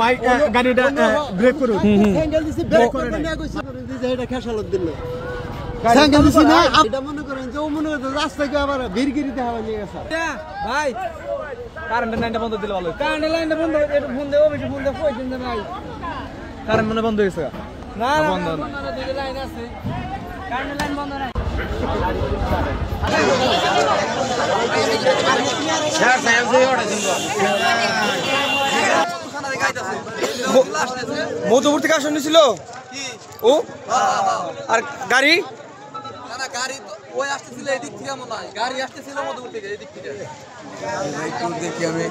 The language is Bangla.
ভাই গাড়িটা ব্রেক করুন স্যাঙ্গেল দিছি ব্রেক করে না কইছে যে এটা খেসালত দিল স্যাঙ্গেল দিছি না এটা মনে করেন যে ও মনে করে রাস্তায় গিয়ে আবার ভিড়গিরিতে হাওয়া নিয়ে গেছে ভাই কারেন্টের লাইনটা বন্ধ দিলে ভালো কারেন্টের লাইনটা বন্ধ এটা ফোন দেও বেশি ফোন দেও কই দিন না ভাই কারেন্ট মনে বন্ধ হয়েছে না বন্ধ না দুটো লাইন আছে কারেন্টের লাইন বন্ধ না স্যার স্যার যে ওটা শুনবো মধ্যবর্তী কাজ শুনেছিল কি ও আর গাড়ি না না গাড়ি ওই আসতেছিল এই দিক থেকে মনে হয় গাড়ি আসতেছিল মধ্যবর্তী থেকে এই দিক থেকে একটু দেখি আমি